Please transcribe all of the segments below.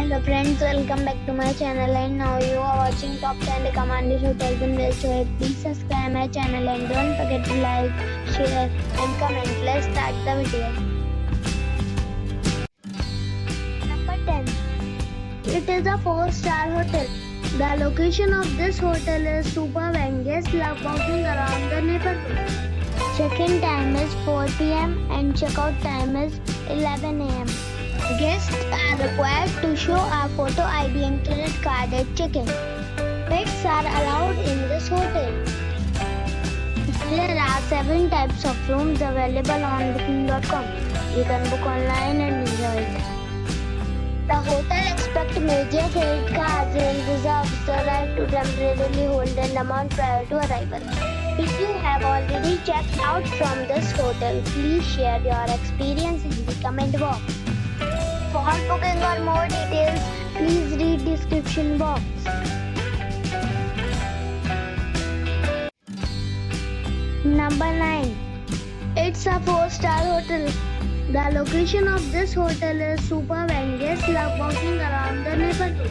Hello friends, welcome back to my channel and now you are watching top 10 recommended hotels in West. So please subscribe my channel and don't forget to like, share and comment. Let's start the video. Number 10. It is a 4-star hotel. The location of this hotel is superb and guests love walking around the neighborhood. Check-in time is 4 p.m. and check-out time is 11 a.m. Guests are required to show a photo ID and credit card at check-in. Pets are allowed in this hotel. There are 7 types of rooms available on booking.com. You can book online and enjoy it. The hotel expects major credit cards and reserves the right to temporarily hold an amount prior to arrival. If you have already checked out from this hotel, please share your experience in the comment box. For booking or more details, please read description box. Number 9. It's a 4-star hotel. The location of this hotel is superb and guests love walking around the neighborhood.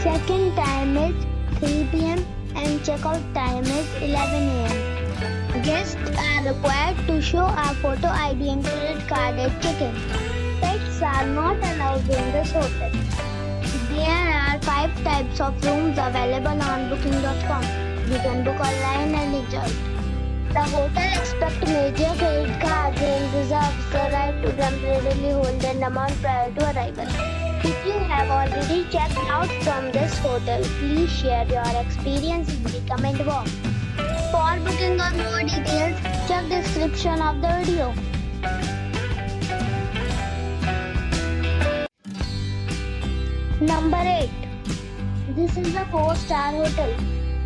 Check-in time is 3 p.m. and check-out time is 11 a.m. Guests are required to show a photo ID and credit card at check-in. Pets are not allowed in this hotel. There are 5 types of rooms available on booking.com. You can book online and enjoy it. The hotel expects major credit cards and reserves the right to temporarily hold an amount prior to arrival. If you have already checked out from this hotel, please share your experience in the comment box. For booking or more details, check description of the video. Number 8. This is a 4-star hotel.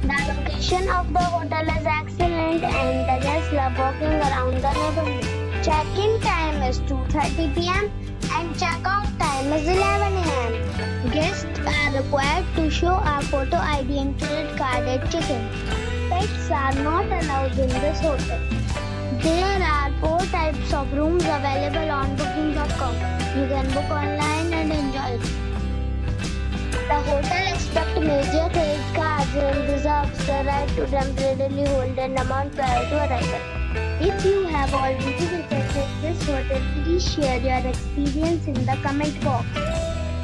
The location of the hotel is excellent and the guests love walking around the neighborhood. Check-in time is 2:30 p.m. and check-out time is 11 a.m. Guests are required to show a photo ID and credit card at check-in. Pets are not allowed in this hotel. There are 4 types of rooms available on booking.com. You can book online and enjoy it. The hotel expects major credit cards and reserves the right to temporarily hold an amount prior to arrival. If you have already visited this hotel, please share your experience in the comment box.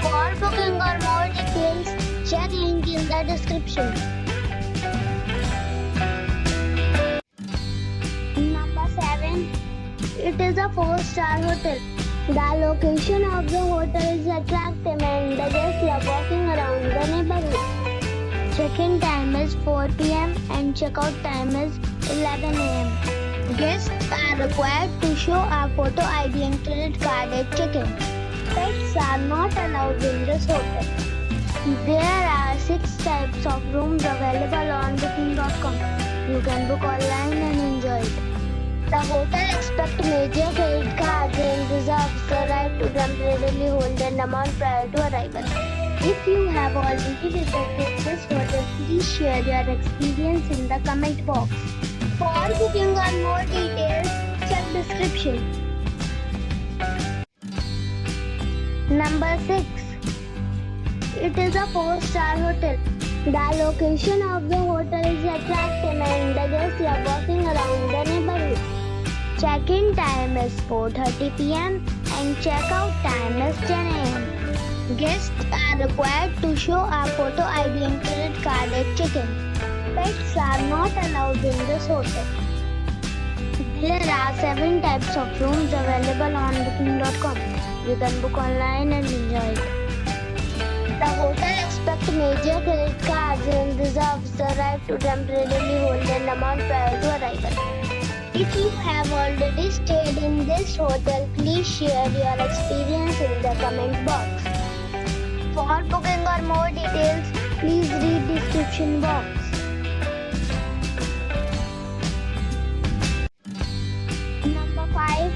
For booking or more details, check link in the description. Number 7. It is a 4-star hotel. The location of the hotel is attractive and the guests love walking around the neighborhood. Check-in time is 4 p.m. and check-out time is 11 a.m. Guests are required to show a photo ID and credit card at check-in. Pets are not allowed in this hotel. There are 6 types of rooms available on booking.com. You can book online and enjoy it. The hotel expects major credit cards and reserves the right to temporarily hold an amount prior to arrival. If you have already visited this hotel, please share your experience in the comment box. For booking or more details, check description. Number 6. It is a 4-star hotel. The location of the hotel is attractive and the guests love walking around the neighborhood. Check-in time is 4:30 p.m. and check-out time is 10 a.m. Guests are required to show a photo ID and credit card at check-in. Pets are not allowed in this hotel. There are 7 types of rooms available on booking.com. You can book online and enjoy it. The hotel expects major credit cards and reserves the right to temporarily hold an amount prior to arrival. If you have already stayed in this hotel, please share your experience in the comment box. For booking or more details, please read description box. Number 5.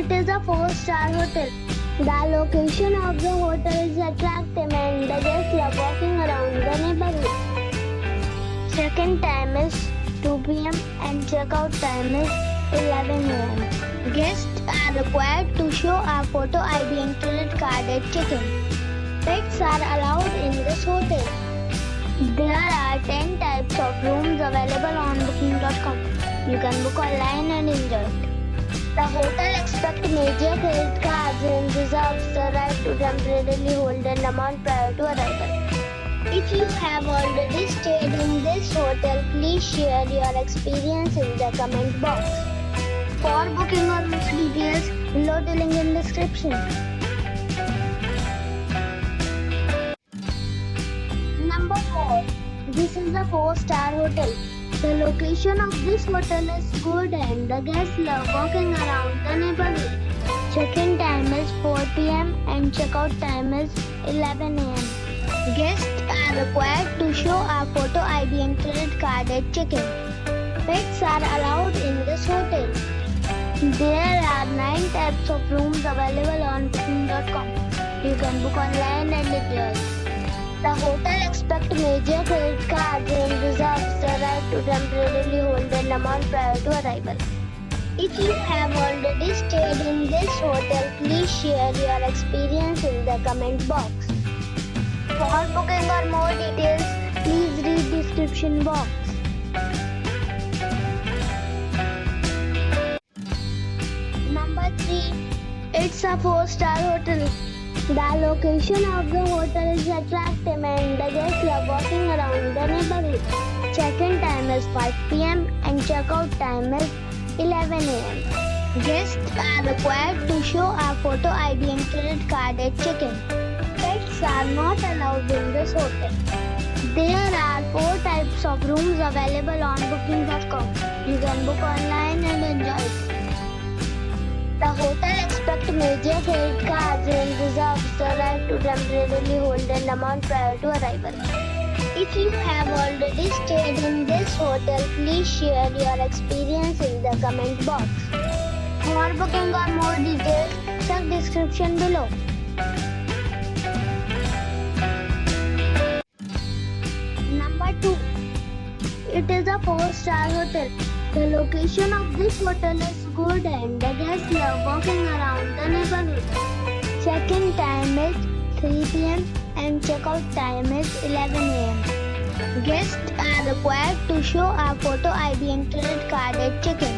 It is a 4-star hotel. The location of the hotel is attractive and the guests love walking around the neighborhood. Check-in time is 2 p.m. and check-out time is 11 a.m. Guests are required to show a photo ID and credit card at check-in. Pets are allowed in this hotel. There are 10 types of rooms available on booking.com. You can book online and enjoy it. The hotel accepts major credit cards and reserves the right to temporarily hold an amount prior to arrival. If you have already stayed in this hotel, please share your experience in the comment box. For booking or more details, below the link in description. Number 4. This is a 4-star hotel. The location of this hotel is good and the guests love walking around the neighborhood. Check-in time is 4 p.m. and check-out time is 11 a.m. Guests are required to show a photo ID and credit card at check-in. Pets are allowed in this hotel. There are 9 types of rooms available on booking.com. You can book online and enjoy it. The hotel accepts major credit cards and reserves the right to temporarily hold an amount prior to arrival. If you have already stayed in this hotel, please share your experience in the comment box. For booking or more details, please read description box. Number 3. It's a 4-star hotel. The location of the hotel is attractive and the guests love walking around the neighborhood. Check-in time is 5 p.m. and check-out time is 11 a.m. Guests are required to show a photo ID and credit card at check-in. Pets are not allowed in this hotel. There are 4 types of rooms available on booking.com. You can book online and enjoy it. The hotel accepts major credit cards and reserves the right to temporarily hold an amount prior to arrival. If you have already stayed in this hotel, please share your experience in the comment box. For booking or more details, check description below. Number 2. It is a 4-star hotel. The location of this hotel is good and the guests love walking around the neighborhood. Check-in time is 3 p.m. and check-out time is 11 a.m. Guests are required to show a photo ID and credit card at check-in.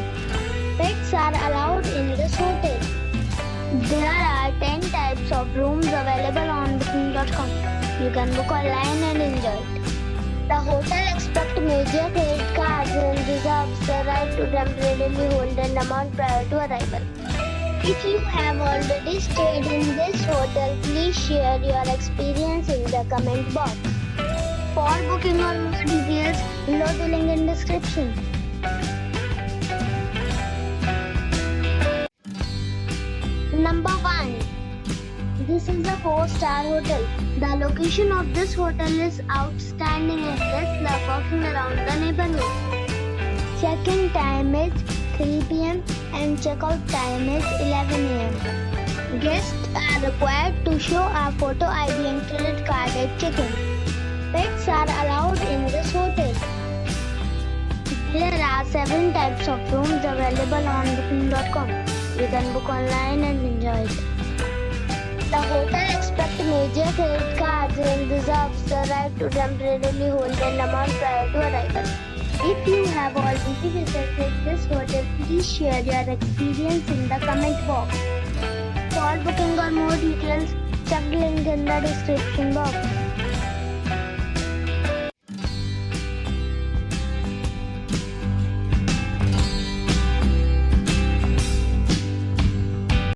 Pets are allowed in this hotel. There are 10 types of rooms available on booking.com. You can book online and enjoy it. The hotel accepts major credit cards and reserves the right to temporarily hold an amount prior to arrival. If you have already stayed in this hotel, please share your experience in the comment box. For booking or more details, below the link in description. Number 1. This is a 4-star hotel. The location of this hotel is outstanding and guests love walking around the neighborhood. Check-in time is 3 p.m. and check-out time is 11 a.m. Guests are required to show a photo ID and credit card at check-in. Pets are allowed in this hotel. There are 7 types of rooms available on booking.com. You can book online and enjoy it. The hotel accepts major credit cards and reserves the right to temporarily hold an amount prior to arrival. If you have already visited this hotel, please share your experience in the comment box. For booking or more details, check the link in the description box.